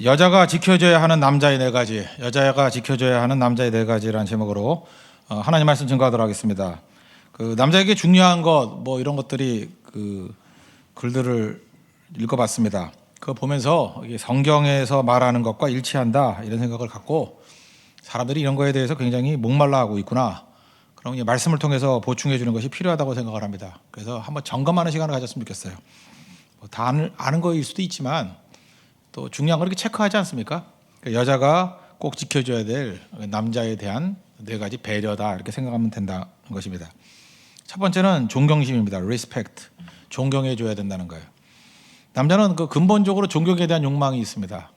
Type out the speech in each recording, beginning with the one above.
여자가 지켜줘야 하는 남자의 네 가지, 여자가 지켜줘야 하는 남자의 네 가지라는 제목으로 하나님 말씀 증거하도록 하겠습니다. 그 남자에게 중요한 것 뭐 이런 것들이 그 글들을 읽어봤습니다. 그거 보면서 이게 성경에서 말하는 것과 일치한다 이런 생각을 갖고 사람들이 이런 거에 대해서 굉장히 목말라하고 있구나. 그럼 이제 말씀을 통해서 보충해 주는 것이 필요하다고 생각을 합니다. 그래서 한번 점검하는 시간을 가졌으면 좋겠어요. 다 아는 거일 수도 있지만 또 중요한 걸 이렇게 체크하지 않습니까? 그러니까 여자가 꼭 지켜줘야 될 남자에 대한 네 가지 배려다 이렇게 생각하면 된다는 것입니다. 첫 번째는 존경심입니다. respect. 존경해 줘야 된다는 거예요. 남자는 그 근본적으로 존경에 대한 욕망이 있습니다.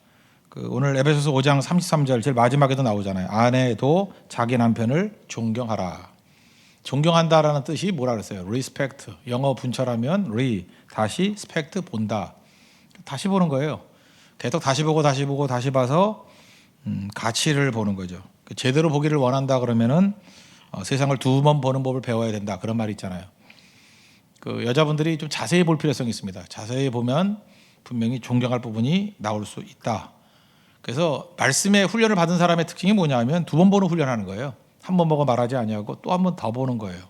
그 오늘 에베소서 5장 33절 제일 마지막에도 나오잖아요. 아내도 자기 남편을 존경하라. 존경한다라는 뜻이 뭐라 그랬어요? respect. 영어 분철하면 re 다시 spect 본다. 다시 보는 거예요. 계속 다시 보고 다시 보고 다시 봐서 가치를 보는 거죠. 제대로 보기를 원한다 그러면은 세상을 두 번 보는 법을 배워야 된다 그런 말이 있잖아요. 그 여자분들이 좀 자세히 볼 필요성이 있습니다. 자세히 보면 분명히 존경할 부분이 나올 수 있다. 그래서 말씀의 훈련을 받은 사람의 특징이 뭐냐면 두 번 보는 훈련하는 거예요. 한 번 보고 말하지 아니하고 또 한 번 더 보는 거예요.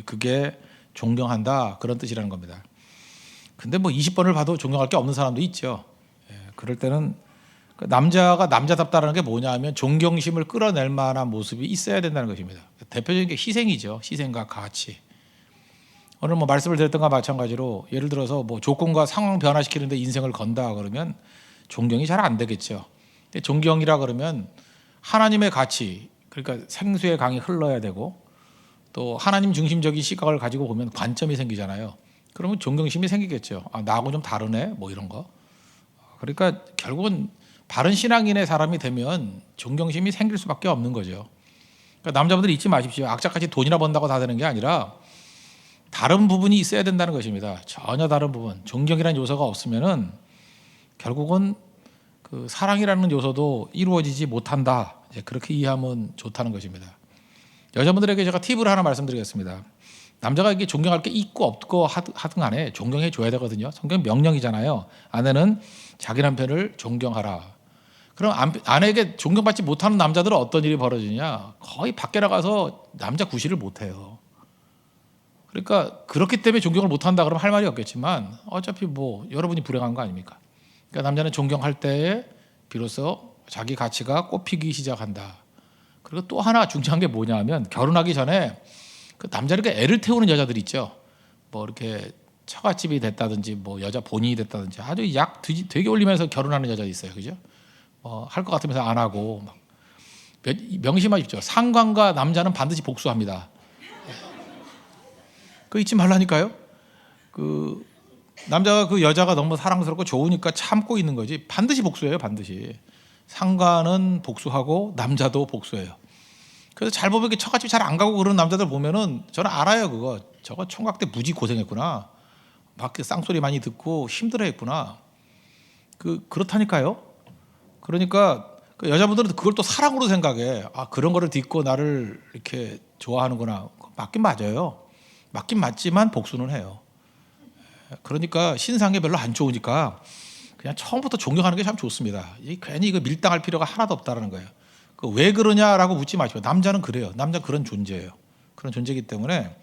그게 존경한다 그런 뜻이라는 겁니다. 근데 뭐 20번을 봐도 존경할 게 없는 사람도 있죠. 그럴 때는 남자가 남자답다라는 게 뭐냐면 존경심을 끌어낼 만한 모습이 있어야 된다는 것입니다. 대표적인 게 희생이죠. 희생과 가치. 오늘 뭐 말씀을 드렸던 것과 마찬가지로 예를 들어서 뭐 조건과 상황 변화시키는데 인생을 건다 그러면 존경이 잘 안 되겠죠. 근데 존경이라 그러면 하나님의 가치, 그러니까 생수의 강이 흘러야 되고 또 하나님 중심적인 시각을 가지고 보면 관점이 생기잖아요. 그러면 존경심이 생기겠죠. 아, 나하고 좀 다르네, 뭐 이런 거. 그러니까 결국은 바른 신앙인의 사람이 되면 존경심이 생길 수밖에 없는 거죠. 그러니까 남자분들이 잊지 마십시오. 악착같이 돈이나 번다고 다 되는 게 아니라 다른 부분이 있어야 된다는 것입니다. 전혀 다른 부분. 존경이라는 요소가 없으면은 결국은 그 사랑이라는 요소도 이루어지지 못한다. 이제 그렇게 이해하면 좋다는 것입니다. 여자분들에게 제가 팁을 하나 말씀드리겠습니다. 남자가 이게 존경할 게 있고 없고 하든 간에 존경해 줘야 되거든요. 성경 명령이잖아요. 아내는 자기 남편을 존경하라. 그럼 아내에게 존경받지 못하는 남자들은 어떤 일이 벌어지냐? 거의 밖에 나가서 남자 구실을 못해요. 그러니까 그렇기 때문에 존경을 못한다 그러면 할 말이 없겠지만 어차피 뭐 여러분이 불행한 거 아닙니까? 그러니까 남자는 존경할 때에 비로소 자기 가치가 꼽히기 시작한다. 그리고 또 하나 중요한 게 뭐냐면 결혼하기 전에 그 남자에게 애를 태우는 여자들 있죠. 뭐 이렇게 처갓집이 됐다든지 뭐 여자 본인이 됐다든지 아주 약 되게 올리면서 결혼하는 여자 있어요. 그죠? 할 것 같으면서 안 하고 막 명심하십시오. 상관과 남자는 반드시 복수합니다. 그거 잊지 말라니까요. 그 남자가 그 여자가 너무 사랑스럽고 좋으니까 참고 있는 거지 반드시 복수해요. 반드시. 상관은 복수하고 남자도 복수해요. 그래서 잘 보면 처갓집 잘 안 가고 그런 남자들 보면은 저는 알아요. 그거 저거 총각 때 무지 고생했구나. 막 쌍소리 많이 듣고 힘들어했구나. 그렇다니까요. 그러니까 그 여자분들은 그걸 또 사랑으로 생각해. 아, 그런 거를 딛고 나를 이렇게 좋아하는구나. 맞긴 맞아요. 맞긴 맞지만 복수는 해요. 그러니까 신상에 별로 안 좋으니까 그냥 처음부터 존경하는 게 참 좋습니다. 괜히 이거 밀당할 필요가 하나도 없다는 거예요. 왜 그러냐라고 묻지 마시고 남자는 그래요. 남자 그런 존재예요. 그런 존재이기 때문에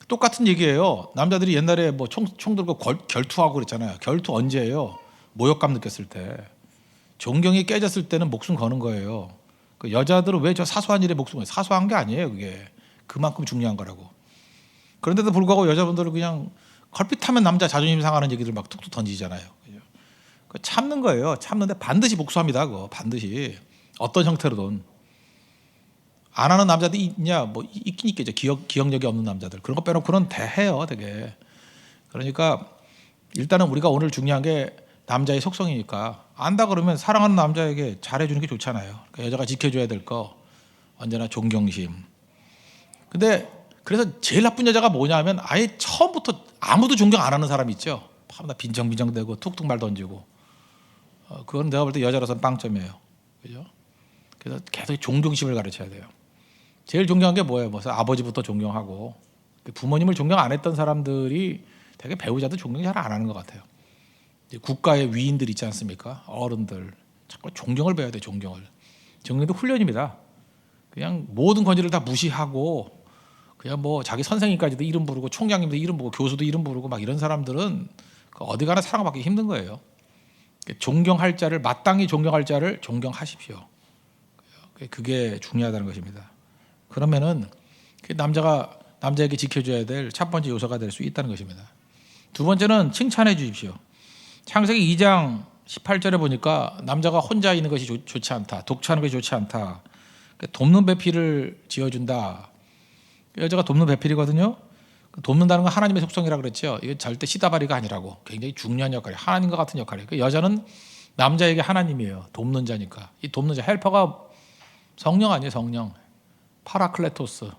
똑같은 얘기예요. 남자들이 옛날에 뭐 총 들고 결투하고 그랬잖아요. 결투 언제예요? 모욕감 느꼈을 때. 존경이 깨졌을 때는 목숨 거는 거예요. 그 여자들은 왜 저 사소한 일에 목숨 거요? 사소한 게 아니에요. 그게 그만큼 중요한 거라고. 그런데도 불구하고 여자분들은 그냥 걸핏하면 남자 자존심 상하는 얘기들 막 툭툭 던지잖아요. 참는 거예요. 참는데 반드시 복수합니다. 그거 반드시 어떤 형태로든. 안 하는 남자들이 있냐? 뭐 있긴 있겠죠. 기억력이 없는 남자들. 그런 거 빼놓고는 대해요, 되게. 그러니까 일단은 우리가 오늘 중요한 게 남자의 속성이니까 안다 그러면 사랑하는 남자에게 잘해주는 게 좋잖아요. 그러니까 여자가 지켜줘야 될 거 언제나 존경심. 근데 그래서 제일 나쁜 여자가 뭐냐면 아예 처음부터 아무도 존경 안 하는 사람 있죠. 나 빈정빈정대고 툭툭 말 던지고. 그건 내가 볼 때 여자로서는 빵점이에요. 그죠? 그래서 계속 존경심을 가르쳐야 돼요. 제일 존경한 게 뭐예요? 뭐 아버지부터 존경하고 부모님을 존경 안 했던 사람들이 되게 배우자도 존경 잘 안 하는 것 같아요. 국가의 위인들 있지 않습니까? 어른들 자꾸 존경을 배워야 돼. 존경을. 존경도 훈련입니다. 그냥 모든 권위를 다 무시하고 그냥 뭐 자기 선생님까지도 이름 부르고 총장님도 이름 부르고 교수도 이름 부르고 막 이런 사람들은 어디 가나 사랑받기 힘든 거예요. 존경할 자를 마땅히 존경할 자를 존경하십시오. 그게 중요하다는 것입니다. 그러면은 남자에게 지켜줘야 될 첫 번째 요소가 될 수 있다는 것입니다. 두 번째는 칭찬해 주십시오. 창세기 2장 18절에 보니까 남자가 혼자 있는 것이 좋지 않다. 독처하는 것이 좋지 않다. 돕는 배필을 지어준다. 여자가 돕는 배필이거든요. 돕는다는 건 하나님의 속성이라고 그랬죠. 이거 절대 시다바리가 아니라고. 굉장히 중요한 역할이에요. 하나님과 같은 역할이에요. 여자는 남자에게 하나님이에요. 돕는 자니까. 이 돕는 자, 헬퍼가 성령 아니에요. 성령. 파라클레토스.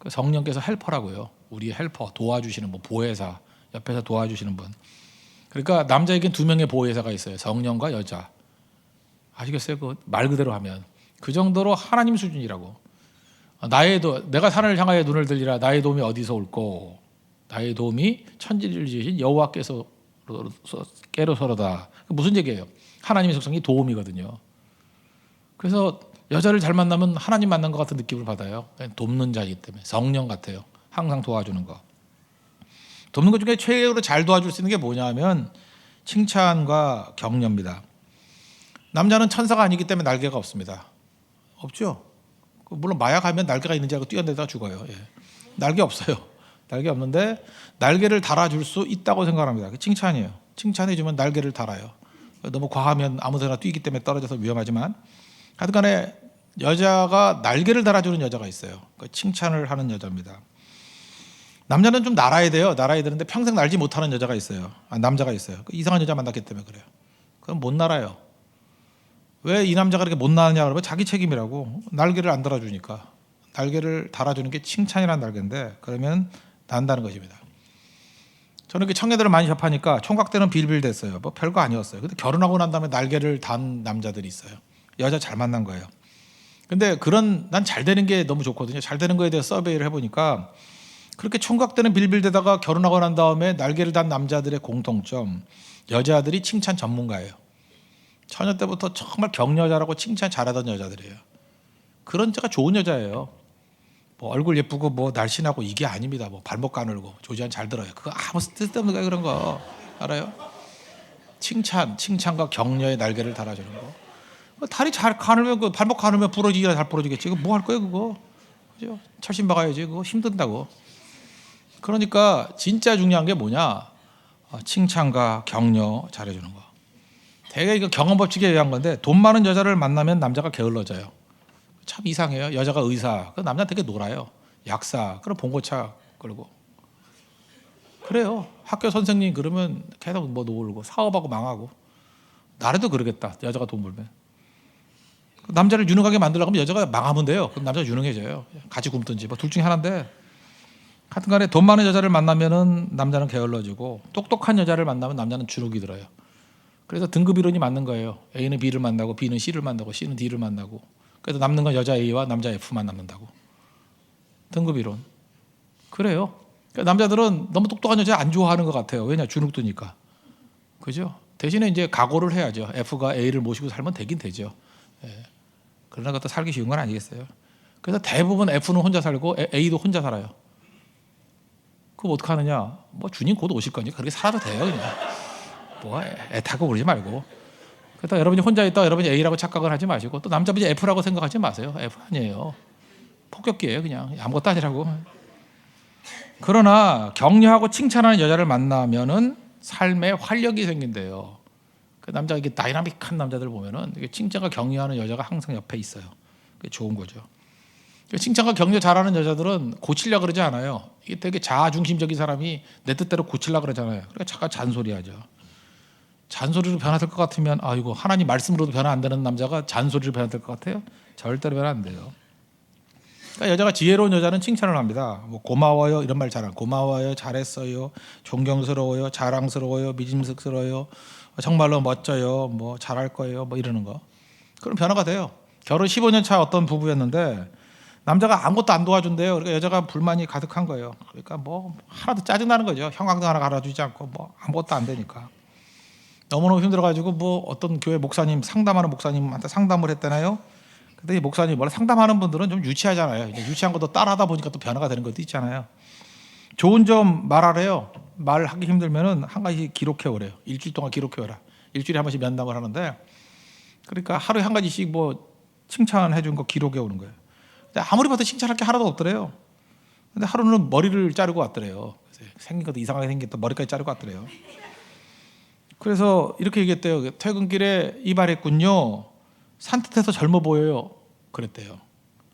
성령께서 헬퍼라고요. 우리의 헬퍼, 도와주시는 분, 보혜사, 옆에서 도와주시는 분. 그러니까 남자에겐 두 명의 보혜사가 있어요. 성령과 여자. 아시겠어요? 그 말 그대로 하면 그 정도로 하나님 수준이라고. 내가 산을 향하여 눈을 들리라. 나의 도움이 어디서 올꼬? 나의 도움이 천지를 지으신 여호와께로서로다. 무슨 얘기예요? 하나님의 속성이 도움이거든요. 그래서 여자를 잘 만나면 하나님 만난 것 같은 느낌을 받아요. 돕는 자이기 때문에. 성령 같아요. 항상 도와주는 거. 돕는 것 중에 최고로 잘 도와줄 수 있는 게 뭐냐면 칭찬과 격려입니다. 남자는 천사가 아니기 때문에 날개가 없습니다. 없죠. 물론 마약하면 날개가 있는지 알고 뛰어내다가 죽어요. 예. 날개 없어요. 날개 없는데 날개를 달아줄 수 있다고 생각합니다. 칭찬이에요. 칭찬해주면 날개를 달아요. 너무 과하면 아무데나 뛰기 때문에 떨어져서 위험하지만 하여튼간에 여자가 날개를 달아주는 여자가 있어요. 칭찬을 하는 여자입니다. 남자는 좀 날아야 돼요. 날아야 되는데 평생 날지 못하는 여자가 있어요. 남자가 있어요. 이상한 여자 만났기 때문에 그래요. 그럼 못 날아요. 왜 이 남자가 그렇게 못 나느냐 그러면 자기 책임이라고. 날개를 안 달아주니까. 날개를 달아주는 게 칭찬이라는 날개인데 그러면 난다는 것입니다. 저는 청년들을 많이 접하니까 총각 때는 빌빌댔어요. 뭐 별거 아니었어요. 근데 결혼하고 난 다음에 날개를 단 남자들이 있어요. 여자 잘 만난 거예요. 근데 난 잘 되는 게 너무 좋거든요. 잘 되는 거에 대해서 서베이를 해보니까 그렇게 총각 때는 빌빌대다가 결혼하고 난 다음에 날개를 단 남자들의 공통점, 여자들이 칭찬 전문가예요. 처녀 때부터 정말 격려자라고 칭찬 잘하던 여자들이에요. 그런 자가 좋은 여자예요. 뭐 얼굴 예쁘고 뭐 날씬하고 이게 아닙니다. 뭐 발목 가늘고 조지한 잘 들어요. 그거 아무 쓸데없는 거예요. 그런 거 알아요? 칭찬과 격려의 날개를 달아주는 거. 다리 잘 가늘면 그 발목 가늘면 부러지기나 잘 부러지겠지. 그거 뭐 할 거예요 그거? 그죠? 철심 박아야지. 그거 힘든다고. 그러니까 진짜 중요한 게 뭐냐? 칭찬과 격려 잘해주는 거. 되게 이거 경험 법칙에 의한 건데 돈 많은 여자를 만나면 남자가 게을러져요. 참 이상해요. 여자가 의사, 그 남자 되게 놀아요. 약사, 그럼 봉고차 끌고 그래요. 학교 선생님 그러면 계속 뭐 놀고 사업하고 망하고. 나라도 그러겠다. 여자가 돈 벌면. 남자를 유능하게 만들려고 하면 여자가 망하면 돼요. 그럼 남자가 유능해져요. 같이 굶든지 뭐 둘 중에 하나인데 하여튼간에 돈 많은 여자를 만나면은 남자는 게을러지고 똑똑한 여자를 만나면 남자는 주눅이 들어요. 그래서 등급 이론이 맞는 거예요. A는 B를 만나고 B는 C를 만나고 C는 D를 만나고 그래서 남는 건 여자 A와 남자 F만 남는다고. 등급 이론. 그래요. 그러니까 남자들은 너무 똑똑한 여자 안 좋아하는 것 같아요. 왜냐? 주눅 드니까. 그죠? 대신에 이제 각오를 해야죠. F가 A를 모시고 살면 되긴 되죠. 예. 그러나 그것도 살기 쉬운 건 아니겠어요. 그래서 대부분 F는 혼자 살고 A도 혼자 살아요. 그거 어떻게 하느냐? 뭐 주님 곧 오실 거니까 그렇게 살아도 돼요. 그냥. 뭐 애타고 그러지 말고. 그러다 여러분이 혼자 있다 여러분이 A라고 착각을 하지 마시고 또 남자분이 F라고 생각하지 마세요. F 아니에요. 폭격기예요. 그냥 아무것도 아니라고. 그러나 격려하고 칭찬하는 여자를 만나면은 삶에 활력이 생긴대요. 그 남자 이게 다이나믹한 남자들 보면은 칭찬과 격려하는 여자가 항상 옆에 있어요. 그게 좋은 거죠. 칭찬과 격려 잘하는 여자들은 고치려고 그러지 않아요. 이게 되게 자아중심적인 사람이 내 뜻대로 고치려고 그러잖아요. 그러니까 잠깐 잔소리하죠. 잔소리로 변화될 것 같으면 이거 하나님 말씀으로도 변화 안 되는 남자가 잔소리로 변화될 것 같아요? 절대로 변화 안 돼요. 그러니까 여자가 지혜로운 여자는 칭찬을 합니다. 뭐 고마워요 이런 말 잘하고 고마워요, 잘했어요, 존경스러워요, 자랑스러워요, 믿음직스러워요, 정말로 멋져요, 뭐 잘할 거예요, 뭐 이러는 거. 그럼 변화가 돼요. 결혼 15년 차 어떤 부부였는데 남자가 아무것도 안 도와준대요. 그러니까 여자가 불만이 가득한 거예요. 그러니까 뭐 하나도 짜증나는 거죠. 형광등 하나 갈아주지 않고 뭐 아무것도 안 되니까. 너무너무 힘들어가지고 뭐 어떤 교회 목사님 상담하는 목사님한테 상담을 했잖아요. 근데 이 목사님 원래 상담하는 분들은 좀 유치하잖아요. 유치한 것도 따라하다 보니까 또 변화가 되는 것도 있잖아요. 좋은 점 말하래요. 말하기 힘들면은 한 가지 기록해 오래요. 일주일 동안 기록해 오라. 일주일에 한 번씩 면담을 하는데, 그러니까 하루에 한 가지씩 뭐 칭찬해 준 거 기록해 오는 거예요. 근데 아무리 봐도 칭찬할 게 하나도 없더래요. 근데 하루는 머리를 자르고 왔더래요. 생긴 것도 이상하게 생겼다 머리까지 자르고 왔더래요. 그래서 이렇게 얘기했대요. 퇴근길에 이발했군요. 산뜻해서 젊어 보여요. 그랬대요.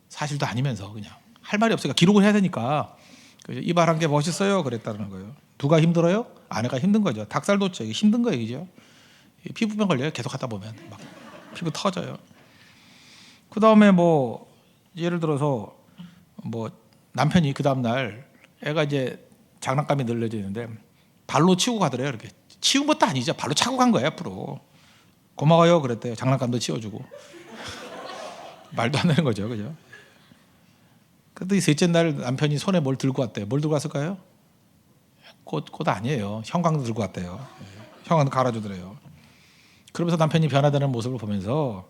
사실도 아니면서 그냥 할 말이 없으니까 기록을 해야 되니까 이발한 게 멋있어요. 그랬다는 거예요. 누가 힘들어요? 아내가 힘든 거죠. 닭살 돋죠. 이게 힘든 거예요, 그죠? 피부병 걸려요. 계속 하다 보면 막 피부 터져요. 그 다음에 뭐 예를 들어서 뭐 남편이 그 다음 날 애가 이제 장난감이 늘려져 있는데 발로 치고 가더래요. 이렇게 치운 것도 아니죠. 발로 차고 간 거예요. 앞으로. 고마워요. 그랬대요. 장난감도 치워주고. 말도 안 되는 거죠, 그죠? 근데 이 셋째 날 남편이 손에 뭘 들고 왔대요. 뭘 들고 왔을까요? 꽃 아니에요. 형광도 들고 왔대요. 형광도 갈아주더래요. 그러면서 남편이 변화되는 모습을 보면서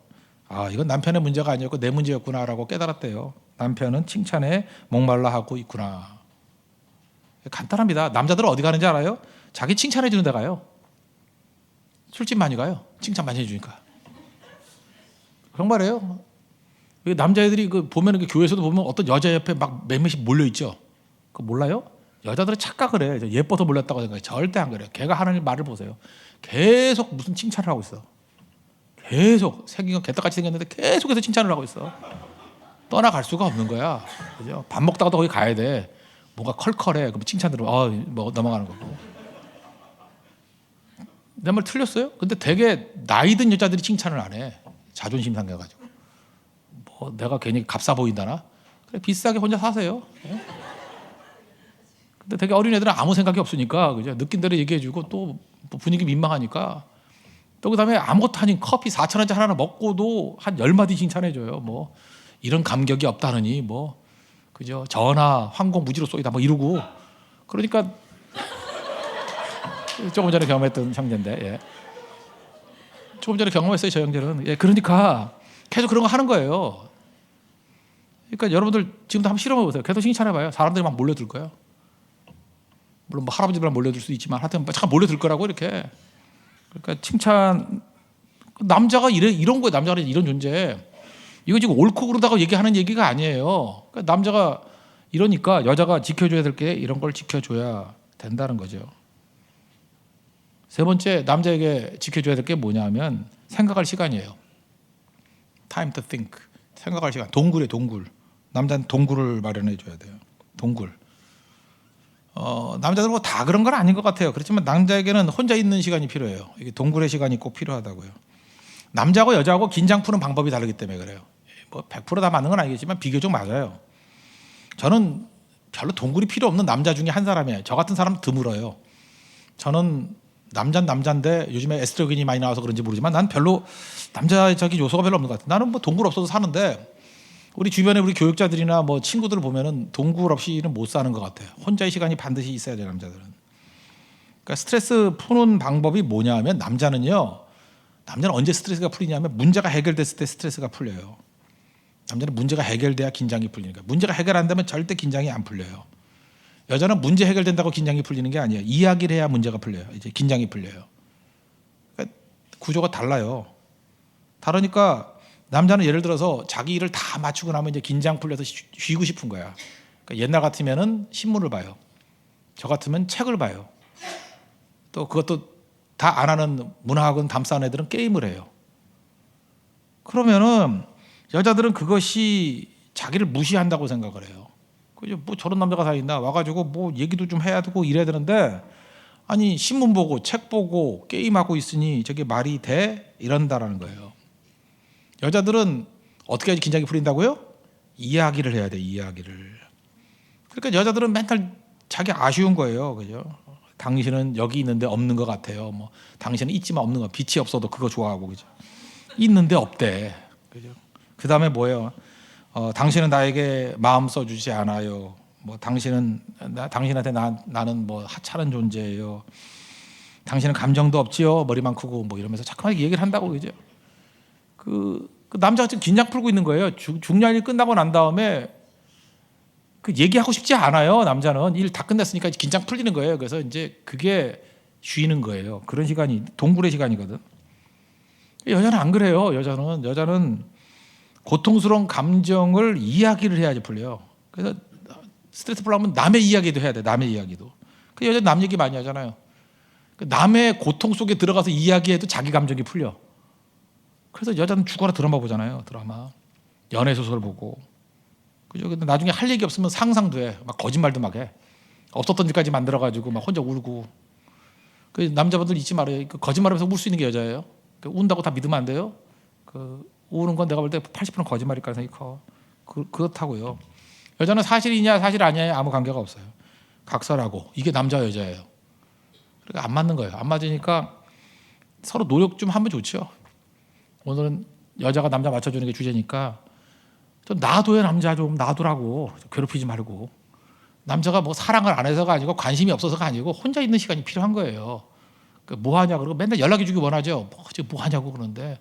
아, 이건 남편의 문제가 아니었고 내 문제였구나라고 깨달았대요. 남편은 칭찬에 목말라 하고 있구나. 간단합니다. 남자들은 어디 가는지 알아요? 자기 칭찬해 주는 데 가요. 술집 많이 가요. 칭찬 많이 해주니까. 그런 말이에요. 남자애들이 그 보면 교회에서도 보면 어떤 여자 옆에 막 몇몇이 몰려 있죠. 그거 몰라요? 여자들은 착각을 해. 예뻐서 몰렸다고 생각해. 절대 안 그래요. 걔가 하는 말을 보세요. 계속 무슨 칭찬을 하고 있어. 계속 생긴 건 개떡같이 생겼는데 계속해서 칭찬을 하고 있어. 떠나갈 수가 없는 거야. 그죠? 밥 먹다가도 거기 가야 돼. 뭔가 컬컬해. 그럼 칭찬 들으면 뭐 넘어가는 거고. 내 말 틀렸어요? 근데 되게 나이 든 여자들이 칭찬을 안 해. 자존심 상해가지고. 뭐 내가 괜히 값싸 보인다나? 그래 비싸게 혼자 사세요. 예? 근데 되게 어린 애들은 아무 생각이 없으니까 그죠? 느낀 대로 얘기해주고 또 분위기 민망하니까 또 그다음에 아무것도 아닌 커피 4,000원짜리 하나 먹고도 한 10마디 칭찬해줘요. 뭐 이런 감격이 없다느니 뭐 그죠? 전하 황공 무지로 쏘이다 뭐 이러고 그러니까 조금 전에 경험했던 형제인데 예. 조금 전에 경험했어요. 저 형제는. 예, 그러니까 계속 그런 거 하는 거예요. 그러니까 여러분들 지금도 한번 실험해 보세요. 계속 칭찬해봐요. 사람들이 막 몰려들 거예요. 물론 뭐 할아버지들 몰려들 수도 있지만 하여튼 잠깐 몰려들 거라고 이렇게. 그러니까 칭찬 남자가 이런 거예요. 남자가 이런 존재. 이거 지금 옳고 그르다고 얘기하는 얘기가 아니에요. 그러니까 남자가 이러니까 여자가 지켜줘야 될 게 이런 걸 지켜줘야 된다는 거죠. 세 번째 남자에게 지켜줘야 될 게 뭐냐면 생각할 시간이에요. Time to think. 생각할 시간. 동굴이에요. 동굴. 남자는 동굴을 마련해 줘야 돼요. 동굴. 남자들 뭐 다 그런 건 아닌 것 같아요. 그렇지만 남자에게는 혼자 있는 시간이 필요해요. 이게 동굴의 시간이 꼭 필요하다고요. 남자하고 여자하고 긴장 푸는 방법이 다르기 때문에 그래요. 뭐 100%다 맞는 건 아니겠지만 비교적 맞아요. 저는 별로 동굴이 필요 없는 남자 중에 한 사람이에요. 저 같은 사람 드물어요. 저는 남자인데 요즘에 에스트로겐이 많이 나와서 그런지 모르지만 난 별로 남자적인 요소가 별로 없는 것 같아요. 나는 뭐 동굴 없어도 사는데 우리 주변에 우리 교육자들이나 뭐 친구들을 보면은 동굴 없이는 못 사는 것 같아요. 혼자의 시간이 반드시 있어야 돼요, 남자들은. 그러니까 스트레스 푸는 방법이 뭐냐면 남자는 언제 스트레스가 풀리냐면 문제가 해결됐을 때 스트레스가 풀려요. 남자는 문제가 해결돼야 긴장이 풀리니까. 문제가 해결 안 되면 절대 긴장이 안 풀려요. 여자는 문제 해결된다고 긴장이 풀리는 게 아니에요. 이야기를 해야 문제가 풀려요. 이제 긴장이 풀려요. 그러니까 구조가 달라요. 다르니까 남자는 예를 들어서 자기 일을 다 마치고 나면 이제 긴장 풀려서 쉬고 싶은 거야. 그러니까 옛날 같으면은 신문을 봐요. 저 같으면 책을 봐요. 또 그것도 다 안 하는 문화학원 담싸는 애들은 게임을 해요. 그러면은 여자들은 그것이 자기를 무시한다고 생각을 해요. 그죠? 뭐 저런 남자가 다 있나 와가지고 뭐 얘기도 좀 해야 되고 이래야 되는데 아니 신문 보고 책 보고 게임하고 있으니 저게 말이 돼? 이런다라는 거예요. 여자들은 어떻게 해야지 긴장이 풀린다고요? 이야기를 해야 돼. 이야기를. 그러니까 여자들은 맨날 자기 아쉬운 거예요. 그죠? 당신은 여기 있는데 없는 것 같아요. 뭐 당신은 있지만 없는 거. 빛이 없어도 그거 좋아하고 그죠? 있는데 없대. 그죠? 그 다음에 뭐예요? 당신은 나에게 마음 써주지 않아요. 뭐 당신한테 나는 뭐 하찮은 존재예요. 당신은 감정도 없지요. 머리만 크고 뭐 이러면서 자꾸만 얘기를 한다고 그죠. 그 남자가 지금 긴장 풀고 있는 거예요. 중요한 일 끝나고 난 다음에 그 얘기하고 싶지 않아요. 남자는 일 다 끝냈으니까 긴장 풀리는 거예요. 그래서 이제 그게 쉬는 거예요. 그런 시간이 동굴의 시간이거든. 여자는 안 그래요. 여자는 고통스러운 감정을 이야기를 해야지 풀려요. 그래서 스트레스 풀려면 남의 이야기도 해야 돼. 남의 이야기도. 그 여자 남 얘기 많이 하잖아요. 남의 고통 속에 들어가서 이야기해도 자기 감정이 풀려. 그래서 여자는 죽어라 드라마 보잖아요. 드라마. 연애 소설 보고. 그죠? 근데 나중에 할 얘기 없으면 상상도 해. 막 거짓말도 막 해. 없었던 일까지 만들어가지고 막 혼자 울고. 그 남자분들 잊지 말아요. 그 거짓말하면서 울 수 있는 게 여자예요. 그 운다고 다 믿으면 안 돼요. 그 우는 건 내가 볼 때 80%는 거짓말일 가능성이 커. 그렇다고요. 여자는 사실이냐 사실 아니냐에 아무 관계가 없어요. 각설하고 이게 남자 여자예요. 그러니까 안 맞는 거예요. 안 맞으니까 서로 노력 좀 하면 좋죠. 오늘은 여자가 남자 맞춰주는 게 주제니까 좀 놔둬요. 남자 좀 놔두라고. 괴롭히지 말고. 남자가 뭐 사랑을 안 해서가 아니고 관심이 없어서가 아니고 혼자 있는 시간이 필요한 거예요. 뭐 하냐 그러고 맨날 연락해 주기 원하죠. 지금 뭐 하냐고 그러는데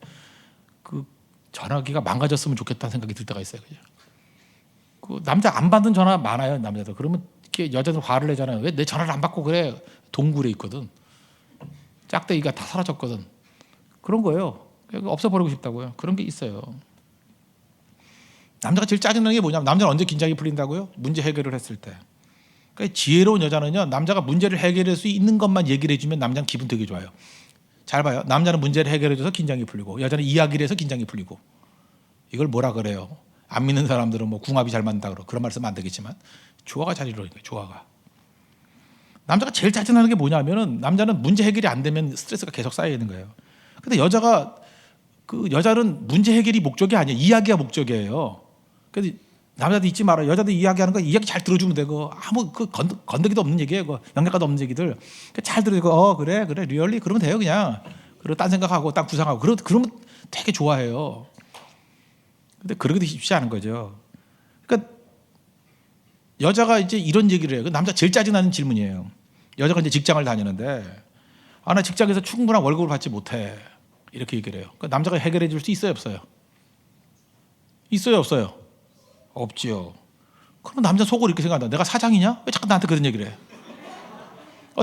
그 전화기가 망가졌으면 좋겠다는 생각이 들 때가 있어요. 그죠? 그 남자 안 받는 전화 많아요. 남자들. 그러면 이렇게 여자들 화를 내잖아요. 왜 내 전화를 안 받고 그래? 동굴에 있거든. 짝대기가 다 사라졌거든. 그런 거예요. 없애버리고 싶다고요. 그런 게 있어요. 남자가 제일 짜증나는 게 뭐냐면 남자는 언제 긴장이 풀린다고요? 문제 해결을 했을 때. 그러니까 지혜로운 여자는요. 남자가 문제를 해결할 수 있는 것만 얘기를 해주면 남자는 기분 되게 좋아요. 잘 봐요. 남자는 문제를 해결해줘서 긴장이 풀리고 여자는 이야기를 해서 긴장이 풀리고. 이걸 뭐라 그래요? 안 믿는 사람들은 뭐 궁합이 잘 맞는다 그러고 그런 말 쓰면 안 되겠지만 조화가 잘 이루어진 거예요. 조화가. 남자가 제일 짜증나는 게 뭐냐면은 남자는 문제 해결이 안 되면 스트레스가 계속 쌓여 있는 거예요. 근데 여자는 문제 해결이 목적이 아니에요. 이야기가 목적이에요. 그래서 남자도 잊지 말아요. 여자도 이야기하는 거 이야기 잘 들어주면 되고 아무 건더기도 없는 얘기예요. 영양가도 없는 얘기들 잘 들어주고 그래 리얼리 그러면 돼요 그냥. 그리고 딴 생각하고 딴 구상하고 그러면 되게 좋아해요. 근데 그러기도 쉽지 않은 거죠. 그러니까 여자가 이제 이런 얘기를 해요. 남자 제일 짜증나는 질문이에요. 여자가 이제 직장을 다니는데 나 직장에서 충분한 월급을 받지 못해 이렇게 얘기를 해요. 그러니까 남자가 해결해 줄 수 있어요 없어요? 있어요 없어요? 없지요. 그럼 남자 속으로 이렇게 생각한다. 내가 사장이냐? 왜 자꾸 나한테 그런 얘기를 해?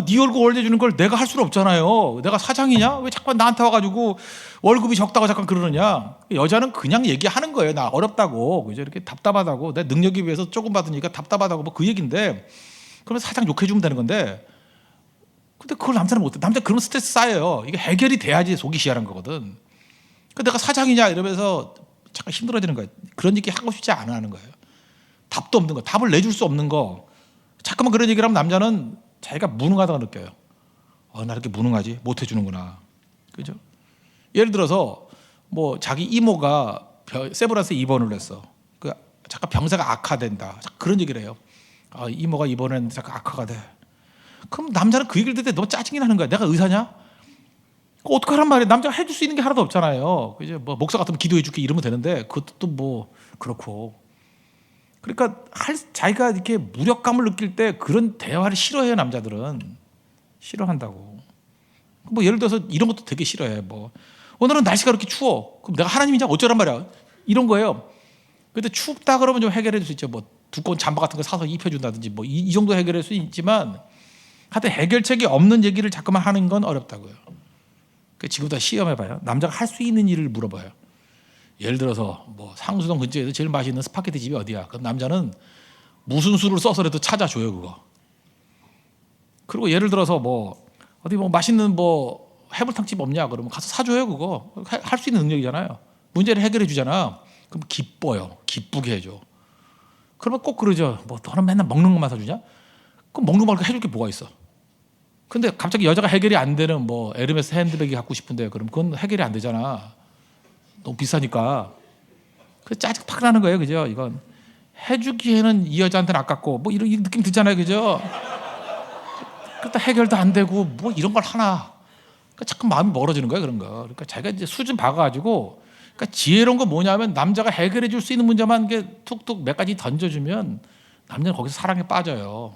네 월급 올려주는 걸 내가 할 수는 없잖아요. 내가 사장이냐? 왜 자꾸 나한테 와가지고 월급이 적다고 잠깐 그러느냐? 여자는 그냥 얘기하는 거예요. 나 어렵다고. 그죠? 이렇게 답답하다고. 내 능력에 비해서 조금 받으니까 답답하다고 뭐 그 얘기인데 그러면 사장 욕해주면 되는 건데 근데 그걸 남자는 못해. 남자 그러면 스트레스 쌓여요. 이게 해결이 돼야지 속이 시원한 거거든. 내가 사장이냐 이러면서 잠깐 힘들어지는 거예요. 그런 얘기 하고 싶지 않아 하는 거예요. 답도 없는 거, 답을 내줄 수 없는 거. 자꾸만 그런 얘기를 하면 남자는 자기가 무능하다고 느껴요. 나 이렇게 무능하지? 못 해주는구나. 그죠? 예를 들어서 뭐 자기 이모가 세브란스에 입원을 했어. 잠깐 병세가 악화된다. 그런 얘기를 해요. 이모가 입원했는데 잠깐 악화가 돼. 그럼 남자는 그 얘기를 듣을 때 너무 짜증이 나는 거야. 내가 의사냐? 어떡하란 말이야. 남자가 해줄 수 있는 게 하나도 없잖아요. 이제 뭐 목사 같으면 기도해 줄게 이러면 되는데 그것도 뭐 그렇고. 그러니까 자기가 이렇게 무력감을 느낄 때 그런 대화를 싫어해요. 남자들은 싫어한다고. 뭐 예를 들어서 이런 것도 되게 싫어해. 뭐 오늘은 날씨가 그렇게 추워. 그럼 내가 하나님이냐 어쩌란 말이야. 이런 거예요. 근데 춥다 그러면 좀 해결해 줄 수 있죠. 뭐 두꺼운 잠바 같은 거 사서 입혀준다든지 뭐 이 정도 해결할 수 있지만 하여튼 해결책이 없는 얘기를 자꾸만 하는 건 어렵다고요. 지금부터 시험해봐요. 남자가 할 수 있는 일을 물어봐요. 예를 들어서 뭐 상수동 근처에서 제일 맛있는 스파게티 집이 어디야? 그럼 남자는 무슨 수를 써서라도 찾아줘요 그거. 그리고 예를 들어서 뭐 어디 뭐 맛있는 뭐 해물탕집 없냐? 그러면 가서 사줘요 그거. 할 수 있는 능력이잖아요. 문제를 해결해 주잖아. 그럼 기뻐요. 기쁘게 해줘. 그러면 꼭 그러죠. 뭐 너는 맨날 먹는 것만 사주냐? 그럼 먹는 거 말고 해줄 게 뭐가 있어? 근데 갑자기 여자가 해결이 안 되는 뭐 에르메스 핸드백이 갖고 싶은데 그럼 그건 해결이 안 되잖아. 너무 비싸니까. 그 짜증 팍 나는 거예요, 그죠? 이건 해주기에는 이 여자한테는 아깝고 뭐 이런 느낌 들잖아요, 그죠? 그러다 해결도 안 되고 뭐 이런 걸 하나. 그러니까 자꾸 마음이 멀어지는 거예요, 그런 거. 그러니까 자기가 이제 수준 봐가지고. 그러니까 지혜로운 건 뭐냐면 남자가 해결해 줄 수 있는 문제만 툭툭 몇 가지 던져주면 남자는 거기서 사랑에 빠져요.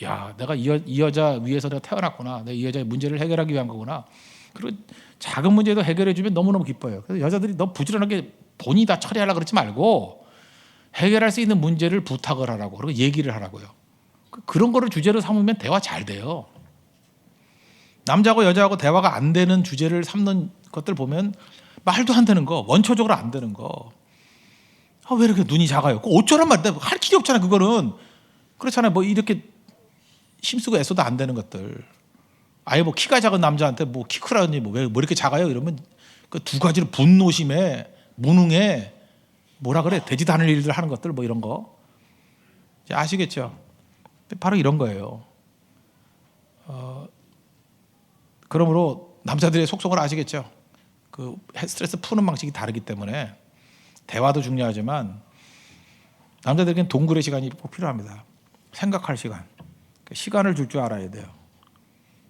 야, 내가 이 여자 위해서 내가 태어났구나. 내가 이 여자의 문제를 해결하기 위한 거구나. 그리고 작은 문제도 해결해 주면 너무너무 기뻐요. 그래서 여자들이 너무 부지런하게 본인이 다 처리하려고 그러지 말고 해결할 수 있는 문제를 부탁을 하라고, 그리고 얘기를 하라고요. 그런 거를 주제로 삼으면 대화 잘 돼요. 남자하고 여자하고 대화가 안 되는 주제를 삼는 것들 보면 말도 안 되는 거, 원초적으로 안 되는 거. 아, 왜 이렇게 눈이 작아요? 어쩌란 말이야. 할 길이 없잖아, 그거는. 그렇잖아요. 뭐 이렇게 힘쓰고 애써도 안 되는 것들. 아예 뭐 키가 작은 남자한테 뭐 키 크라니 뭐 왜 이렇게 작아요? 이러면 그 두 가지로 분노심에 무능에 뭐라 그래? 되지도 않을 일들 하는 것들 뭐 이런 거. 아시겠죠? 바로 이런 거예요. 그러므로 남자들의 속성을 아시겠죠? 그 스트레스 푸는 방식이 다르기 때문에 대화도 중요하지만 남자들에게는 동굴의 시간이 꼭 필요합니다. 생각할 시간. 시간을 줄 줄 알아야 돼요.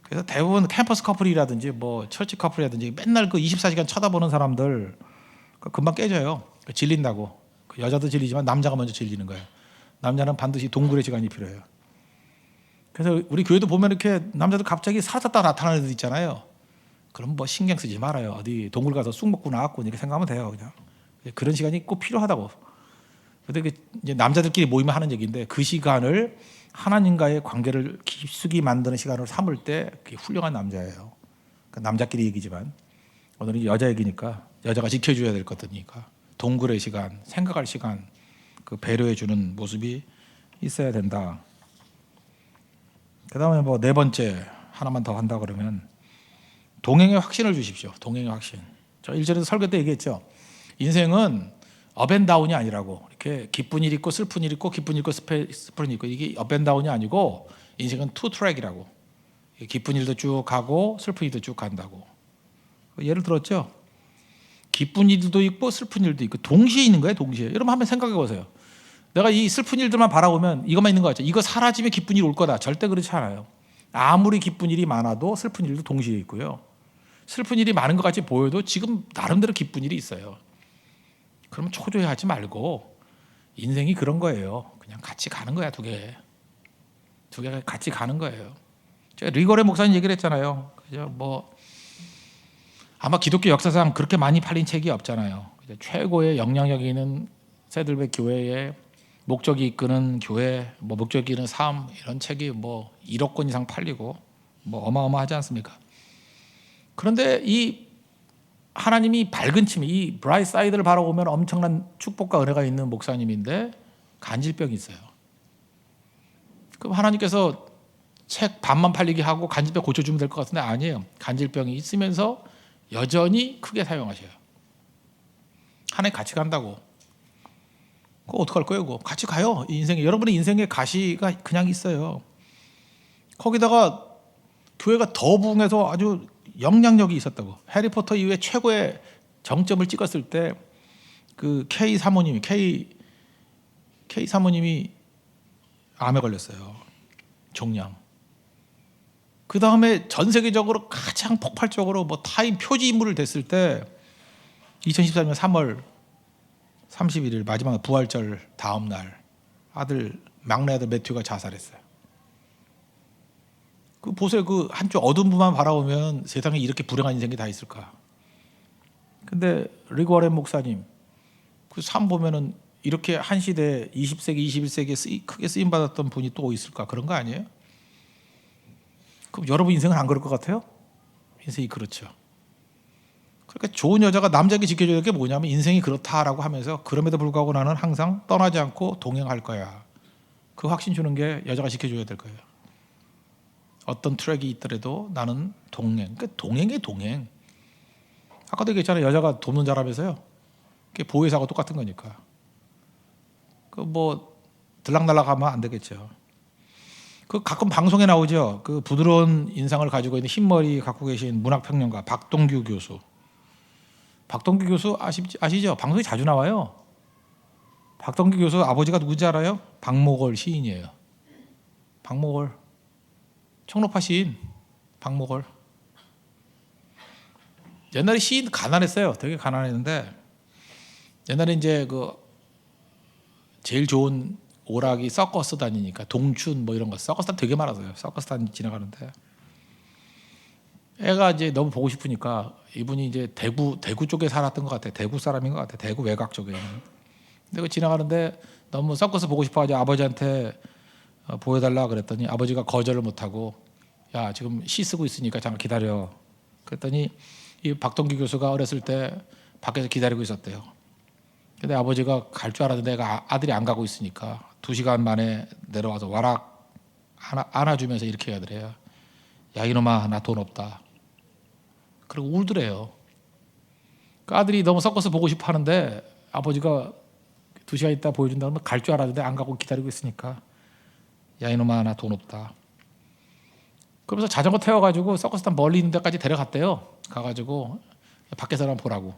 그래서 대부분 캠퍼스 커플이라든지 뭐 처치 커플이라든지 맨날 그 24시간 쳐다보는 사람들 금방 깨져요. 질린다고. 여자도 질리지만 남자가 먼저 질리는 거예요. 남자는 반드시 동굴의 시간이 필요해요. 그래서 우리 교회도 보면 이렇게 남자들 갑자기 사라졌다 나타나는 애들 있잖아요. 그럼 뭐 신경 쓰지 말아요. 어디 동굴 가서 쑥 먹고 나왔고 이렇게 생각하면 돼요. 그냥 그런 시간이 꼭 필요하다고. 근데 이제 남자들끼리 모이면 하는 얘기인데 그 시간을 하나님과의 관계를 깊숙이 만드는 시간으로 삼을 때 그게 훌륭한 남자예요. 그러니까 남자끼리 얘기지만 오늘은 여자 얘기니까 여자가 지켜줘야 될 것들이니까 동굴의 시간, 생각할 시간, 그 배려해주는 모습이 있어야 된다. 그 다음에 뭐 네 번째 하나만 더 한다 그러면 동행의 확신을 주십시오. 동행의 확신. 저 1절에서 설교 때 얘기했죠. 인생은 업앤다운이 아니라고. 이렇게 기쁜 일 있고 슬픈 일 있고 기쁜 일 있고 슬픈 일 있고 이게 업앤다운이 아니고 인생은 투 트랙이라고. 기쁜 일도 쭉 가고 슬픈 일도 쭉 간다고. 예를 들었죠. 기쁜 일도 있고 슬픈 일도 있고 동시에 있는 거예요. 동시에. 여러분 한번 생각해 보세요. 내가 이 슬픈 일들만 바라보면 이것만 있는 거 같죠. 이거 사라지면 기쁜 일이 올 거다. 절대 그렇지 않아요. 아무리 기쁜 일이 많아도 슬픈 일도 동시에 있고요. 슬픈 일이 많은 것 같이 보여도 지금 나름대로 기쁜 일이 있어요. 그러면 초조해하지 말고 인생이 그런 거예요. 그냥 같이 가는 거야. 두 개가 같이 가는 거예요. 제가 리고레 목사님 얘기를 했잖아요. 그죠? 뭐 아마 기독교 역사상 그렇게 많이 팔린 책이 없잖아요. 최고의 영향력 있는 새들백 교회의 목적이 이끄는 교회, 뭐 목적이 이끄는 삶 이런 책이 뭐 1억 권 이상 팔리고 뭐 어마어마하지 않습니까? 그런데 이 하나님이 밝은 침이 이 브라이트 사이드를 바라보면 엄청난 축복과 은혜가 있는 목사님인데 간질병이 있어요. 그럼 하나님께서 책 반만 팔리게 하고 간질병 고쳐주면 될 것 같은데 아니에요. 간질병이 있으면서 여전히 크게 사용하셔요. 하나님 같이 간다고. 그거 어떡할 거예요? 그거 같이 가요. 인생에 여러분의 인생에 가시가 그냥 있어요. 거기다가 교회가 더 부흥해서 아주 영향력이 있었다고. 해리포터 이후에 최고의 정점을 찍었을 때 그 K 사모님이 암에 걸렸어요. 종양. 그 다음에 전 세계적으로 가장 폭발적으로 뭐 타임 표지 인물을 됐을 때 2014년 3월 31일 마지막 부활절 다음 날 막내 아들 매튜가 자살했어요. 그 보세요. 그 한쪽 어두운 부분만 바라보면 세상에 이렇게 불행한 인생이 다 있을까? 근데 리그 워렌 목사님 그 삶 보면은 이렇게 한 시대 20세기, 21세기에 크게 쓰임 받았던 분이 또 있을까? 그런 거 아니에요? 그럼 여러분 인생은 안 그럴 것 같아요? 인생이 그렇죠. 그러니까 좋은 여자가 남자에게 지켜줘야 될 게 뭐냐면 인생이 그렇다라고 하면서 그럼에도 불구하고 나는 항상 떠나지 않고 동행할 거야. 그 확신 주는 게 여자가 지켜줘야 될 거예요. 어떤 트랙이 있더라도 나는 동행. 그러니까 동행의 동행. 아까도 얘기했잖아요. 여자가 돕는 자라면서요. 그게 보혜사하고 똑같은 거니까. 그 뭐 들락날락 하면 안 되겠죠. 그 가끔 방송에 나오죠. 그 부드러운 인상을 가지고 있는 흰머리 갖고 계신 문학평론가 박동규 교수. 박동규 교수 아시죠? 방송에 자주 나와요. 박동규 교수 아버지가 누군지 알아요? 박목월 시인이에요. 박목월. 청록파 시인 박목월. 옛날에 시인 가난했어요. 되게 가난했는데 옛날에 이제 그 제일 좋은 오락이 서커스 다니니까 동춘 뭐 이런 거 서커스 단 되게 많았어요. 서커스 단 지나가는데 애가 이제 너무 보고 싶으니까 이분이 이제 대구 쪽에 살았던 것 같아. 대구 사람인 것 같아. 대구 외곽 쪽에. 근데 그 지나가는데 너무 서커스 보고 싶어가지고 아버지한테 보여달라 그랬더니 아버지가 거절을 못하고 야 지금 시 쓰고 있으니까 잠깐 기다려. 그랬더니 이 박동기 교수가 어렸을 때 밖에서 기다리고 있었대요. 근데 아버지가 갈 줄 알았는데 아들이 안 가고 있으니까 2시간 만에 내려와서 와락 안아주면서 이렇게 하더래요. 야 이놈아 나 돈 없다. 그리고 울더래요. 그 아들이 너무 서커스 보고 싶어 하는데 아버지가 2시간 있다 보여준다면 갈 줄 알았는데 안 가고 기다리고 있으니까 야 이놈아 나 돈 없다. 그러면서 자전거 태워가지고 서커스단 멀리 있는 데까지 데려갔대요. 가가지고 밖에서만 보라고.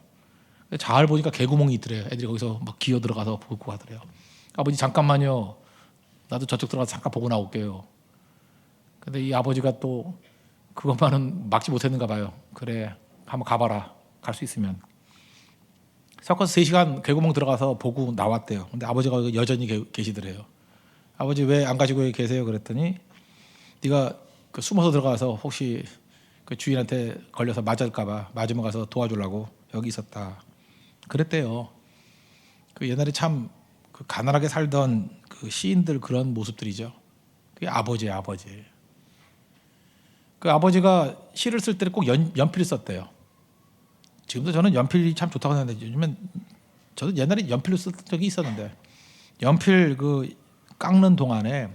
잘 보니까 개구멍이 있더래요. 애들이 거기서 막 기어 들어가서 보고 하더래요. 아버지 잠깐만요. 나도 저쪽 들어가서 잠깐 보고 나올게요. 근데 이 아버지가 또 그것만은 막지 못했는가 봐요. 그래 한번 가봐라. 갈 수 있으면. 서커스 3시간 개구멍 들어가서 보고 나왔대요. 근데 아버지가 여전히 계시더래요. 아버지 왜 안 가시고 계세요? 그랬더니 네가 그 숨어서 들어가서 혹시 그 주인한테 걸려서 맞을까봐 맞으면 가서 도와주려고 여기 있었다. 그랬대요. 그 옛날에 참 그 가난하게 살던 그 시인들 그런 모습들이죠. 그게 아버지예요, 아버지. 그 아버지가 시를 쓸 때는 꼭 연필을 썼대요. 지금도 저는 연필이 참 좋다고 생각하는데 요즘엔 저도 옛날에 연필로 썼던 적이 있었는데 연필 그 깎는 동안에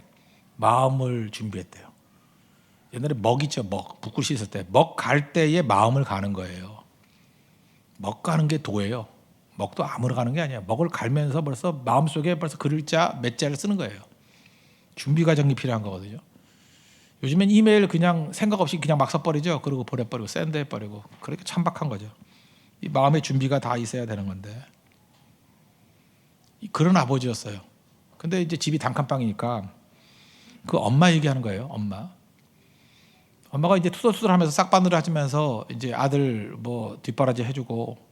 마음을 준비했대요. 옛날에 먹 있죠, 먹. 붓글씨 있을 때 먹 갈 때에 마음을 가는 거예요. 먹 가는 게 도예요. 먹도 아무나 가는 게 아니야. 먹을 갈면서 벌써 마음속에 벌써 글자 몇 자를 쓰는 거예요. 준비 과정이 필요한 거거든요. 요즘엔 이메일 그냥 생각 없이 그냥 막 써버리죠. 그리고 보내버리고 샌드해버리고 그렇게 참박한 거죠. 이 마음의 준비가 다 있어야 되는 건데 그런 아버지였어요. 근데 이제 집이 단칸방이니까 그 엄마 얘기하는 거예요. 엄마가 이제 투덜투덜하면서 싹바늘을 하면서 이제 아들 뭐 뒷바라지 해주고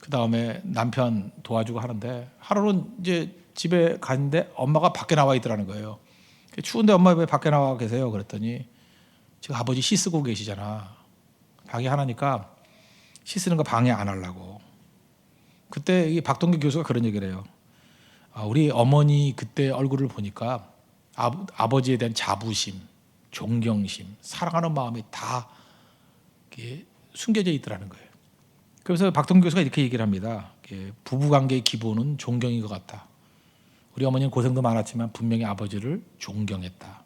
그 다음에 남편 도와주고 하는데 하루는 이제 집에 갔는데 엄마가 밖에 나와 있더라는 거예요. 추운데 엄마 왜 밖에 나와 계세요? 그랬더니 지금 아버지 시 쓰고 계시잖아. 방이 하나니까 시 쓰는 거 방해 안 하려고. 그때 이 박동기 교수가 그런 얘기를 해요. 우리 어머니 그때 얼굴을 보니까 아버지에 대한 자부심, 존경심, 사랑하는 마음이 다 숨겨져 있더라는 거예요. 그래서 박동기 교수가 이렇게 얘기를 합니다. 부부관계의 기본은 존경인 것 같다. 우리 어머니는 고생도 많았지만 분명히 아버지를 존경했다.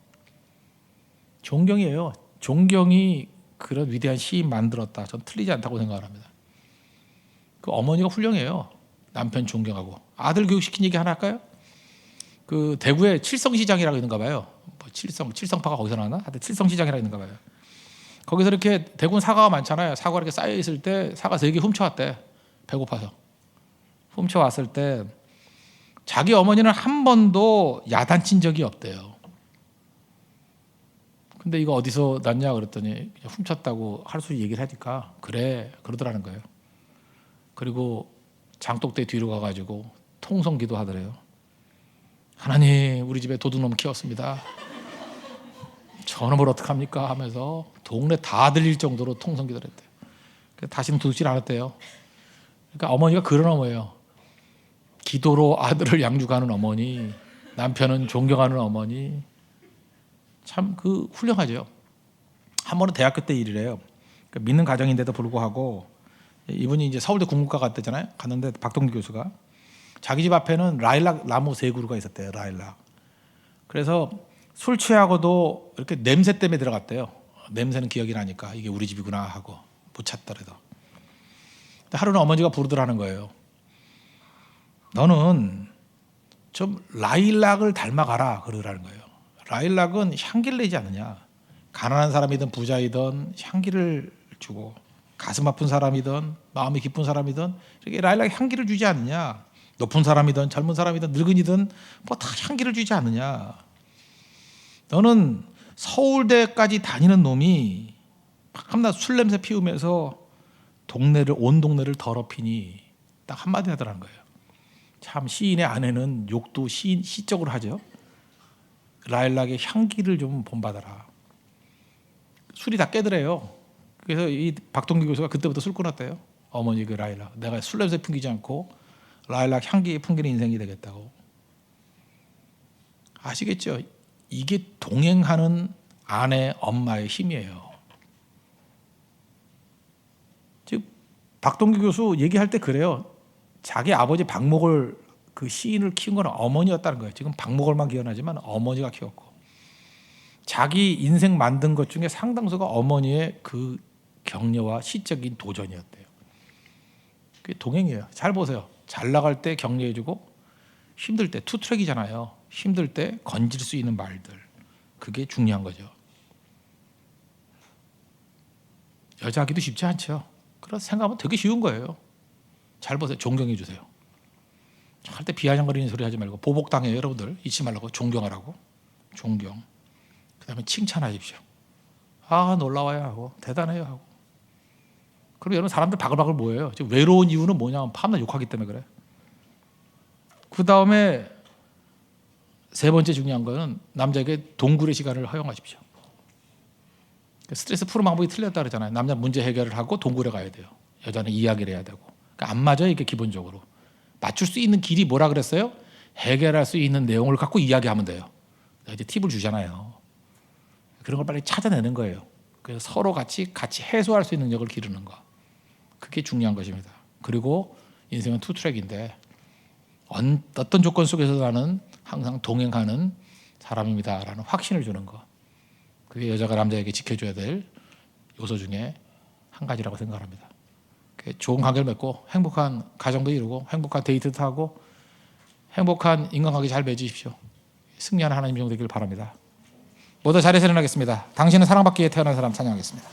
존경이에요. 존경이 그런 위대한 시인 만들었다. 전 틀리지 않다고 생각을 합니다. 그 어머니가 훌륭해요. 남편 존경하고. 아들 교육시킨 얘기 하나 할까요? 그 대구에 칠성시장이라고 있는가 봐요. 뭐 칠성파가 거기서 나왔나? 하여튼 칠성시장이라고 있는가 봐요. 거기서 이렇게 대구는 사과가 많잖아요. 사과 이렇게 쌓여 있을 때 사과 3개 훔쳐왔대. 배고파서. 훔쳐왔을 때 자기 어머니는 한 번도 야단친 적이 없대요. 근데 이거 어디서 났냐 그랬더니 훔쳤다고 할 수 얘기를 하니까 그래 그러더라는 거예요. 그리고 장독대 뒤로 가가지고 통성기도 하더래요. 하나님 우리 집에 도둑놈 키웠습니다. 저놈을 어떡합니까 하면서 동네 다 들릴 정도로 통성기도를 했대요. 다시는 도둑질 안 했대요. 그러니까 어머니가 그런 어머니예요. 기도로 아들을 양육하는 어머니, 남편은 존경하는 어머니, 참 그 훌륭하죠. 한 번은 대학교 때 일이래요. 그러니까 믿는 가정인데도 불구하고 이분이 이제 서울대 국문과 갔대잖아요. 갔는데 박동기 교수가 자기 집 앞에는 라일락 나무 3그루가 있었대요. 라일락. 그래서 술 취하고도 이렇게 냄새 때문에 들어갔대요. 냄새는 기억이 나니까 이게 우리 집이구나 하고 못 찾더라도. 하루는 어머니가 부르더라는 거예요. 너는 좀 라일락을 닮아가라 그러라는 거예요. 라일락은 향기를 내지 않느냐. 가난한 사람이든 부자이든 향기를 주고 가슴 아픈 사람이든 마음이 기쁜 사람이든 이렇게 라일락 향기를 주지 않느냐. 높은 사람이든 젊은 사람이든 늙은이든 뭐 다 향기를 주지 않느냐. 너는 서울대까지 다니는 놈이 밤낮 술 냄새 피우면서 온 동네를 더럽히니 딱 한마디 하더라는 거예요. 참 시인의 아내는 욕도 시적으로 하죠. 라일락의 향기를 좀 본받아라. 술이 다 깨더래요. 그래서 이 박동기 교수가 그때부터 술 끊었대요. 어머니 그 라일락, 내가 술 냄새 풍기지 않고 라일락 향기 풍기는 인생이 되겠다고. 아시겠죠? 이게 동행하는 아내, 엄마의 힘이에요. 즉 박동기 교수 얘기할 때 그래요. 자기 아버지 박목을 그 시인을 키운 건 어머니였다는 거예요. 지금 박목을만 기원하지만 어머니가 키웠고, 자기 인생 만든 것 중에 상당수가 어머니의 그 격려와 시적인 도전이었대요. 그게 동행이에요. 잘 보세요. 잘 나갈 때 격려해주고, 힘들 때, 투트랙이잖아요. 힘들 때 건질 수 있는 말들, 그게 중요한 거죠. 여자하기도 쉽지 않죠. 그래서 생각하면 되게 쉬운 거예요. 잘 보세요. 존경해 주세요. 절대 비아냥거리는 소리 하지 말고, 보복당해요. 여러분들 잊지 말라고. 존경하라고. 존경. 그 다음에 칭찬하십시오. 아, 놀라워요 하고, 대단해요 하고. 그럼 여러분, 사람들 바글바글 뭐예요? 지금 외로운 이유는 뭐냐면 밤낮 욕하기 때문에 그래. 그 다음에 세 번째 중요한 거는 남자에게 동굴의 시간을 허용하십시오. 스트레스 푸는 방법이 틀렸다 그러잖아요. 남자 문제 해결을 하고 동굴에 가야 돼요. 여자는 이야기를 해야 되고. 그러니까 안 맞아요, 이게 기본적으로. 맞출 수 있는 길이 뭐라 그랬어요? 해결할 수 있는 내용을 갖고 이야기하면 돼요. 이제 팁을 주잖아요. 그런 걸 빨리 찾아내는 거예요. 그래서 서로 같이 해소할 수 있는 능력을 기르는 거. 그게 중요한 것입니다. 그리고 인생은 투트랙인데 어떤 조건 속에서 나는 항상 동행하는 사람입니다라는 확신을 주는 거. 그게 여자가 남자에게 지켜줘야 될 요소 중에 한 가지라고 생각합니다. 좋은 관계를 맺고 행복한 가정도 이루고 행복한 데이트도 하고 행복한 인간관계 잘 맺으십시오. 승리하는 하나님 종 되길 바랍니다. 모두 자리에서 일어나겠습니다. 당신은 사랑받기에 태어난 사람 찬양하겠습니다.